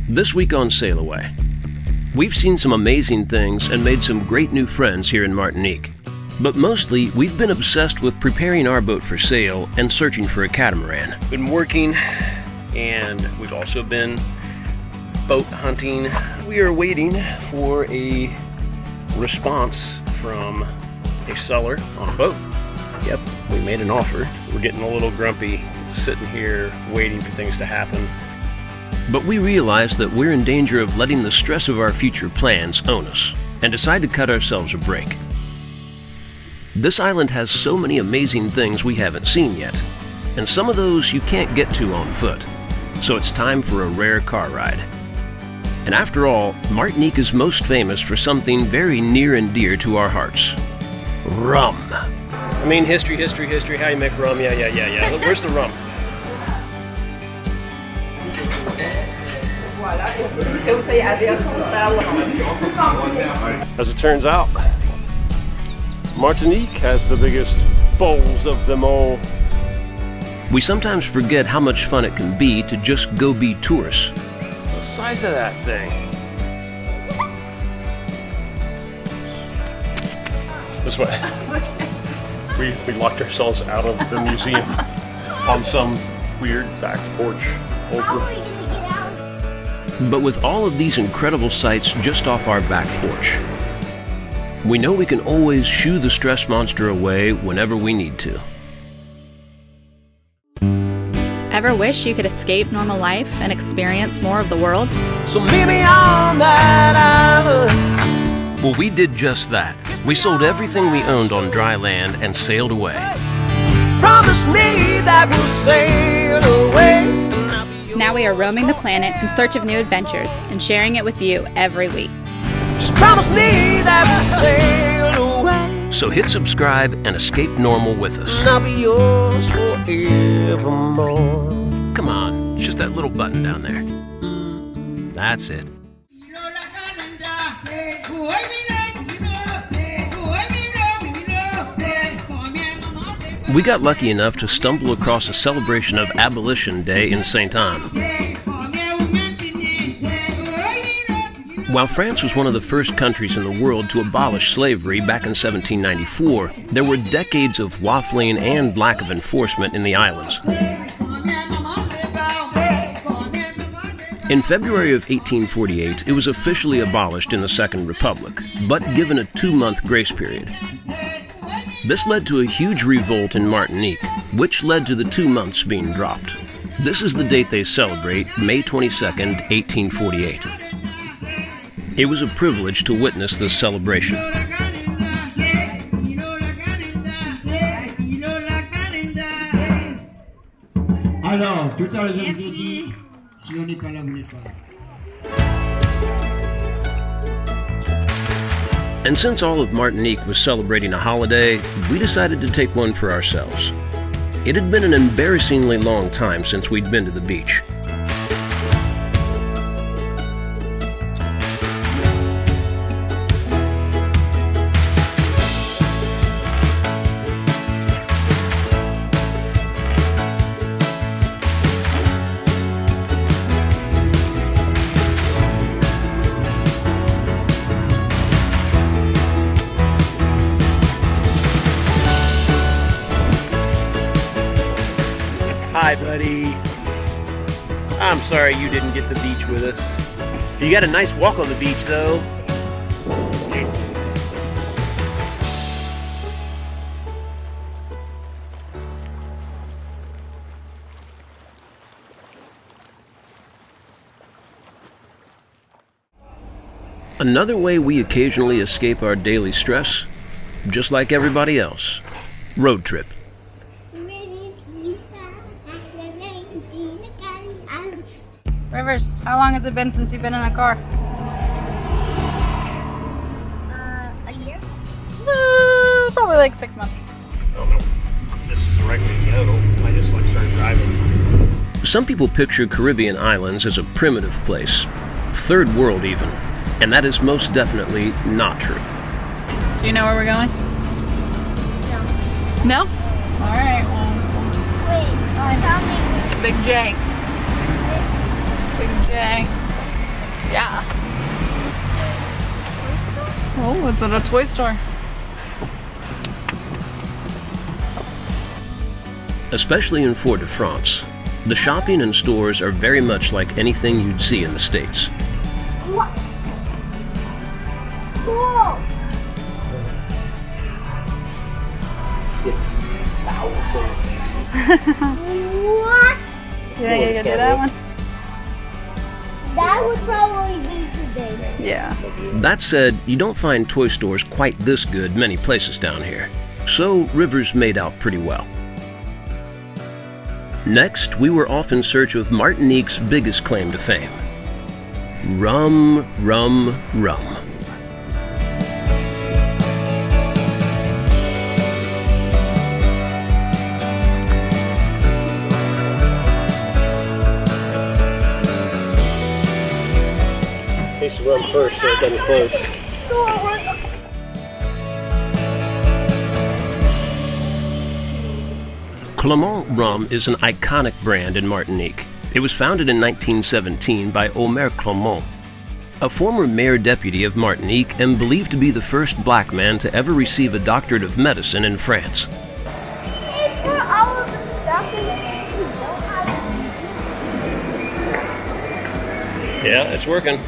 This week on SailAway, we've seen some amazing things and made some great new friends here in Martinique. But mostly, we've been obsessed with preparing our boat for sail and searching for a catamaran. Been working, and we've also been boat hunting. We are waiting for a response from a seller on a boat. Yep, we made an offer. We're getting a little grumpy sitting here waiting for things to happen. But we realize that we're in danger of letting the stress of our future plans own us and decide to cut ourselves a break. This island has so many amazing things we haven't seen yet, and some of those you can't get to on foot. So it's time for a rare car ride. And after all, Martinique is most famous for something very near and dear to our hearts: rum. I mean, history, how you make rum, yeah. Look, where's the rum? As it turns out, Martinique has the biggest bowls of them all. We sometimes forget how much fun it can be to just go be tourists. The size of that thing. This way. We locked ourselves out of the museum on some weird back porch. But with all of these incredible sights just off our back porch, we know we can always shoo the stress monster away whenever we need to. Ever wish you could escape normal life and experience more of the world? So meet me on that island. Well, we did just that. We sold everything we owned on dry land and sailed away. Promise me that we'll sail away. Now we are roaming the planet in search of new adventures and sharing it with you every week. Just promise me that we'll sail away. So hit subscribe and escape normal with us. And I'll be yours forevermore. Come on, it's just that little button down there. That's it. We got lucky enough to stumble across a celebration of Abolition Day in St. Anne. While France was one of the first countries in the world to abolish slavery back in 1794, there were decades of waffling and lack of enforcement in the islands. In February of 1848, it was officially abolished in the Second Republic, but given a 2-month grace period. This led to a huge revolt in Martinique, which led to the 2 months being dropped. This is the date they celebrate, May 22nd, 1848. It was a privilege to witness this celebration. Alors, tout à l'heure, je vous ai dit, si on n'est pas là, vous n'êtes pas là. And since all of Martinique was celebrating a holiday, we decided to take one for ourselves. It had been an embarrassingly long time since we'd been to the beach. Hi, buddy. I'm sorry you didn't get the beach with us. You got a nice walk on the beach, though. Another way we occasionally escape our daily stress, just like everybody else: road trip. Rivers, how long has it been since you've been in a car? A year? Probably like 6 months. I don't know if this is the right way to go. I just like started driving. Some people picture Caribbean islands as a primitive place, third world even, and that is most definitely not true. Do you know where we're going? No. No? Alright, well. Wait, tell me. Big J. Big J. Yeah. Oh, it's in a toy store. Especially in Fort-de-France, the shopping and stores are very much like anything you'd see in the States. What? Cool. 6,000. What? You think you can do that one? That would probably be today. Yeah. That said, you don't find toy stores quite this good many places down here, so Rivers made out pretty well. Next, we were off in search of Martinique's biggest claim to fame. Rum, rum, rum. Taste the rum first so it doesn't close. Clement rum is an iconic brand in Martinique. It was founded in 1917 by Omer Clement, a former mayor deputy of Martinique and believed to be the first black man to ever receive a doctorate of medicine in France. Hey, for all of the stuff in it, you don't have Yeah, it's working.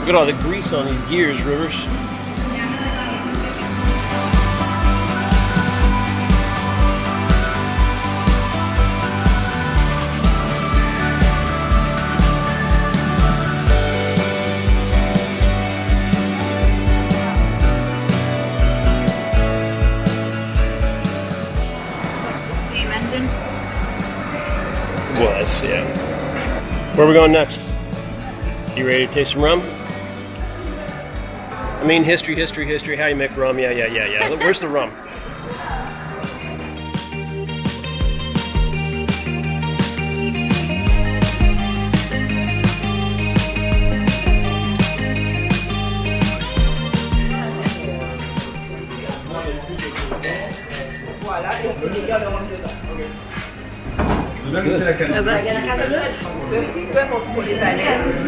Look at all the grease on these gears, Rivers. That's the steam engine. Was, yeah. Where are we going next? You ready to taste some rum? I mean, history, how you make rum, yeah. Look, where's the rum?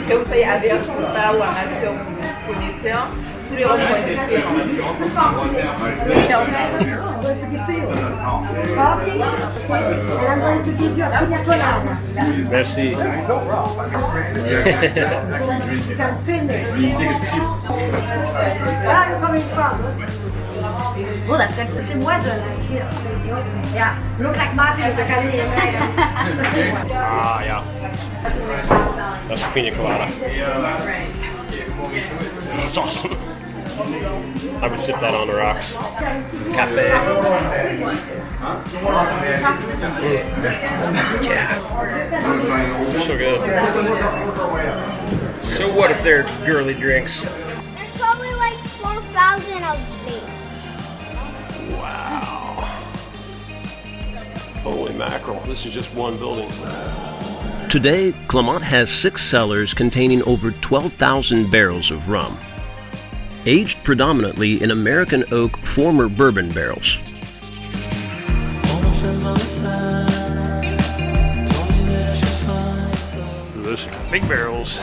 Que vous soyez averti ou pas ou amateur ou connaisseur, tous les rôles vont être faits. Merci. Oh, that's good. It's in weather. Yeah. Look like Martin is a Ah, yeah. That's pina colada. That's awesome. I would sip that on the rocks. Cafe. Yeah. So good. So what if they're girly drinks? There's probably like 4,000 of these. Wow. Holy mackerel. This is just one building. Today, Clement has 6 cellars containing over 12,000 barrels of rum, aged predominantly in American oak former bourbon barrels. Those are big barrels.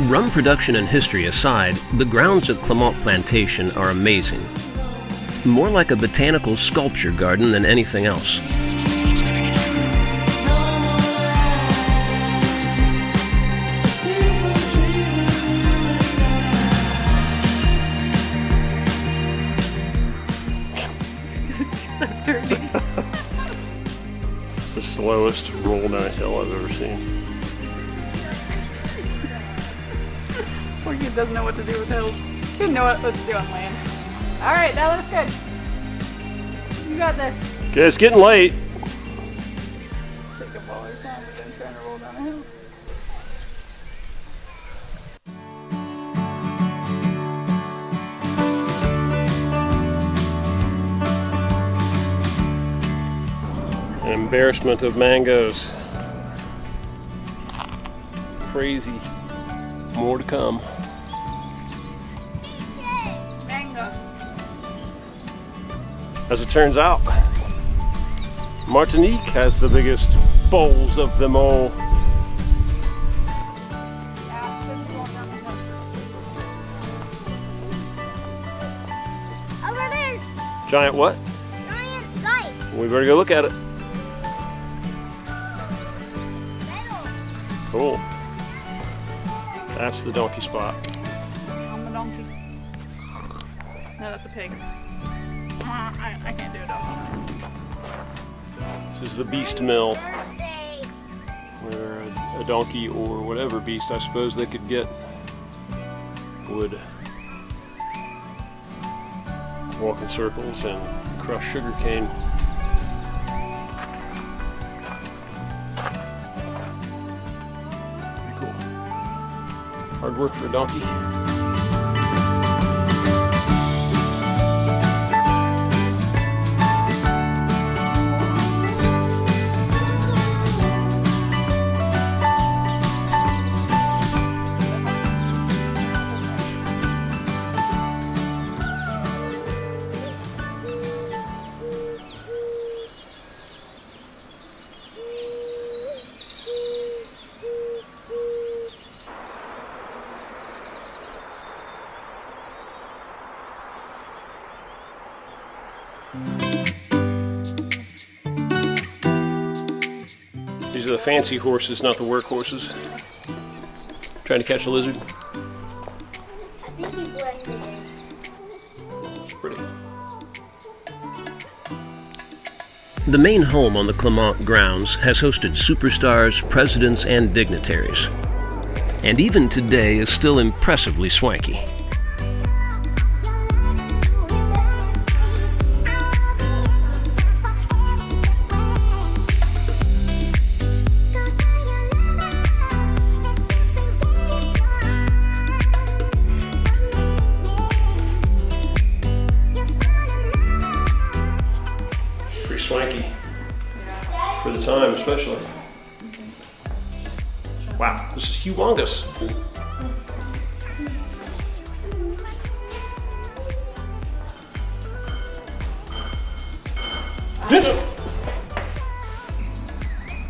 Rum production and history aside, the grounds at Clement Plantation are amazing. More like a botanical sculpture garden than anything else. It's the slowest roll down a hill I've ever seen. Poor kid doesn't know what to do with hills. He doesn't know what to do on land. Alright, that looks good. You got this. Okay, it's getting late. Take up all our time and then trying to roll down a hill. embarrassment of mangoes. Crazy. More to come. Mango. As it turns out, Martinique has the biggest bowls of them all. Over there. Giant what? Giant dike. We better go look at it. Cool. That's the donkey spot. I'm a donkey. No, that's a pig. I can't do it all. This is the beast mill, Thursday. where a donkey or whatever beast I suppose they could get would walk in circles and crush sugar cane. Pretty cool. Hard work for a donkey. These are the fancy horses, not the work horses. Trying to catch a lizard. I think he blended in. It's pretty. The main home on the Clement grounds has hosted superstars, presidents, and dignitaries. And even today is still impressively swanky. Swanky for the time, especially. Wow, this is humongous.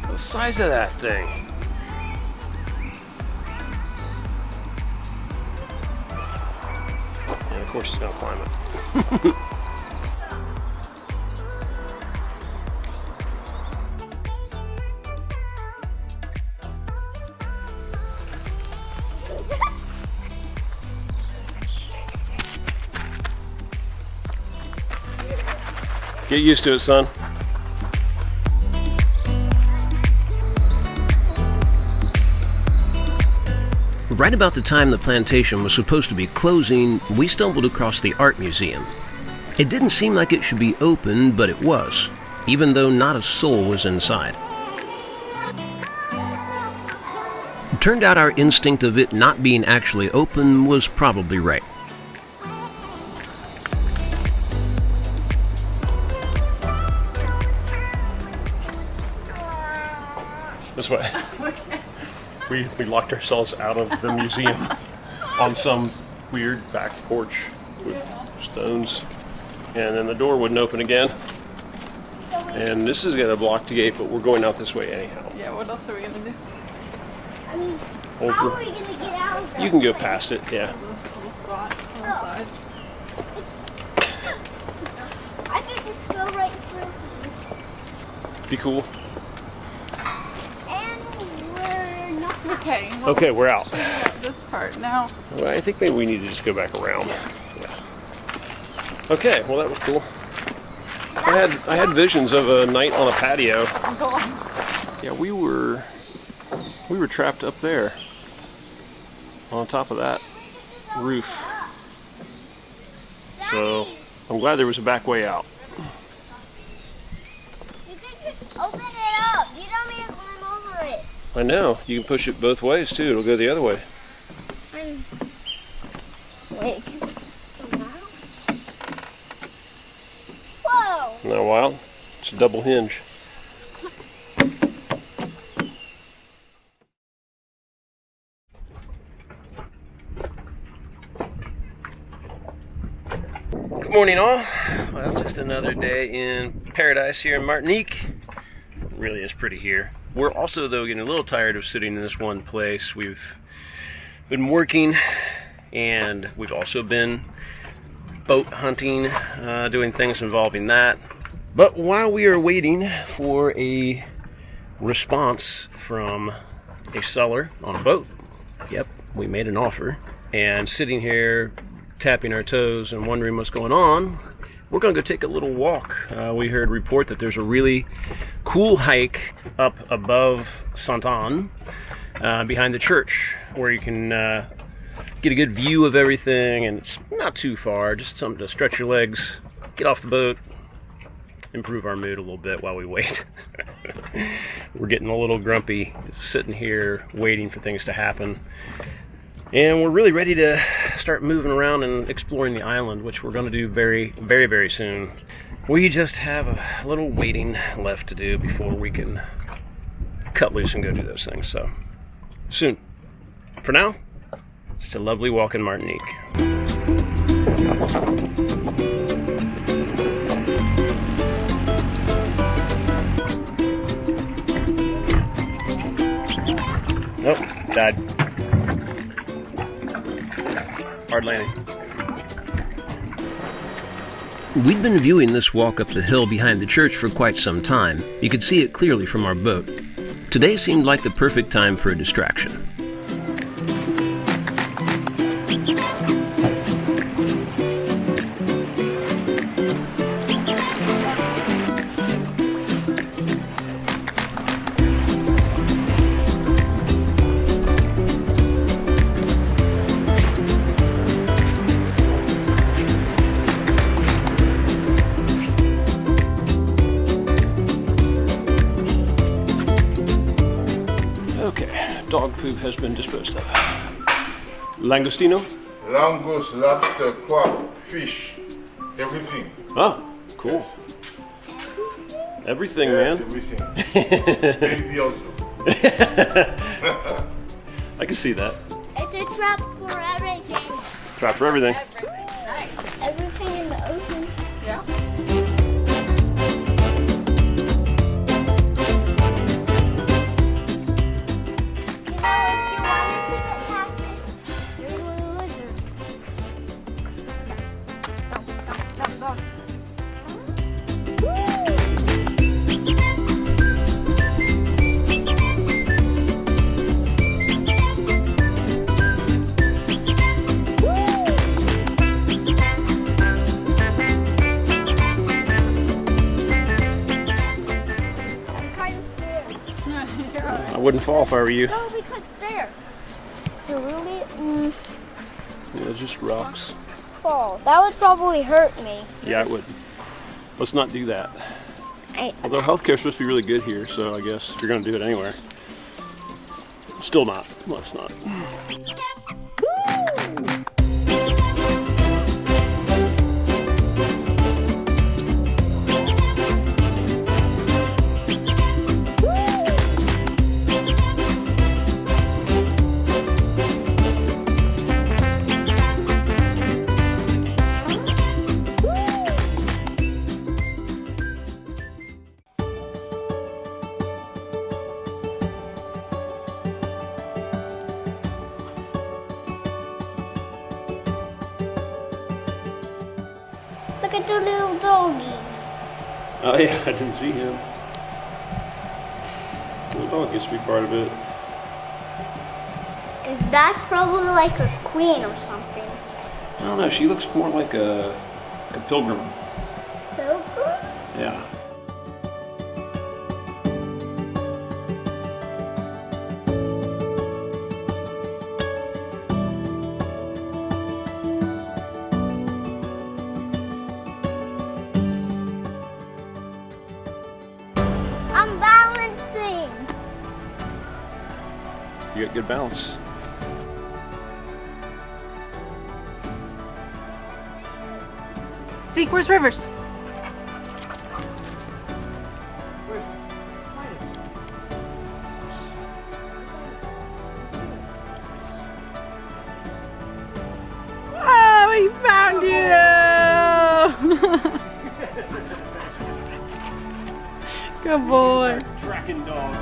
The size of that thing. And of course, it's gonna climb it. Get used to it, son. Right about the time the plantation was supposed to be closing, we stumbled across the art museum. It didn't seem like it should be open, but it was, even though not a soul was inside. It turned out our instinct of it not being actually open was probably right. This way. Okay. We locked ourselves out of the museum on some weird back porch with stones, and then the door wouldn't open again. And this is gonna block the gate, but we're going out this way anyhow. Yeah, what else are we gonna do? I mean, Over. how are we gonna get out of there? You can go past it, yeah. Little spot on the sides. I could just go right through. Be cool. And we're not. Okay. Well, Okay, we're out. this part now. Well, I think maybe we need to just go back around. Yeah. Okay, well that was cool. I had visions of a night on a patio. Go on. Yeah, we were trapped up there on top of that roof. So I'm glad there was a back way out. You can just open it up. You don't need to climb over it. I know, you can push it both ways too, it'll go the other way. Wait. Whoa. Isn't that wild? It's a double hinge. Good morning, all. Well, just another day in paradise here in Martinique. It really is pretty here. We're also, though, getting a little tired of sitting in this one place. We've been working, and we've also been boat hunting, doing things involving that. But while we are waiting for a response from a seller on a boat, yep, we made an offer, and sitting here tapping our toes and wondering what's going on, we're going to go take a little walk. We heard report that there's a really cool hike up above Sainte-Anne behind the church where you can get a good view of everything, and it's not too far, just something to stretch your legs, get off the boat, improve our mood a little bit while we wait. We're getting a little grumpy sitting here waiting for things to happen. And we're really ready to start moving around and exploring the island, which we're going to do very, very, very soon. We just have a little waiting left to do before we can cut loose and go do those things. So, soon. For now, it's a lovely walk in Martinique. Nope, died. Hard landing. We'd been viewing this walk up the hill behind the church for quite some time. You could see it clearly from our boat. Today seemed like the perfect time for a distraction. Dog poop has been disposed of. Langostino? Langoust, lobster, crab, fish, everything. Oh, cool. Everything, Yes, man. everything. Baby also. I can see that. It's a trap for everything. Trap for everything. Nice. Everything in the ocean. Yeah. I wouldn't fall if I were you. No, because there. So really, Yeah, just rocks. fall. That would probably hurt me. Yeah, it would. Let's not do that. Although healthcare's supposed to be really good here, so I guess if you're going to do it anywhere. Still not. Let's not. Look at the little doggy. Oh yeah, I didn't see him. The dog gets to be part of it. That's probably like a queen or something. I don't know, she looks more like a pilgrim. Pilgrim? Yeah. I'm balancing. You got good balance. Zeke, where's Rivers? Oh, we found you! Good boy. Tracking dog.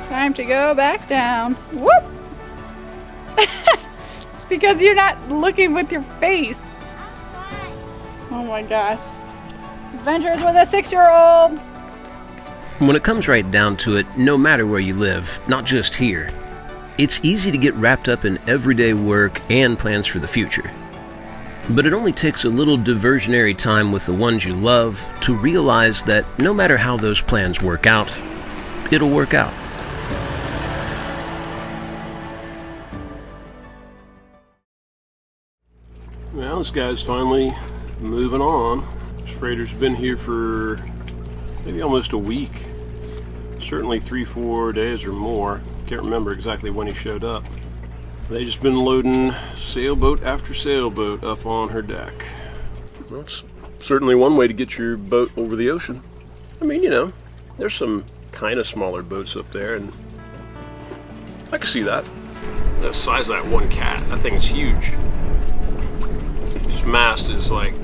Time to go back down. Whoop! It's because you're not looking with your face. Oh my gosh. Adventures with a 6-year-old. When it comes right down to it, no matter where you live, not just here, it's easy to get wrapped up in everyday work and plans for the future. But it only takes a little diversionary time with the ones you love to realize that no matter how those plans work out, it'll work out. Well, this guy's finally moving on. This freighter's been here for maybe almost a week. Certainly 3-4 days or more. Can't remember exactly when he showed up. They just been loading sailboat after sailboat up on her deck. Well, it's certainly one way to get your boat over the ocean. I mean, you know, there's some kind of smaller boats up there, and I can see that. The size of that one cat, that thing's huge. This mast is like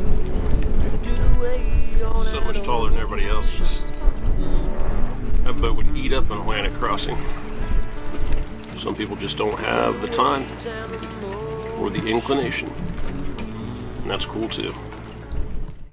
so much taller than everybody else's. That boat would eat up an Atlantic crossing. Some people just don't have the time or the inclination, and that's cool too.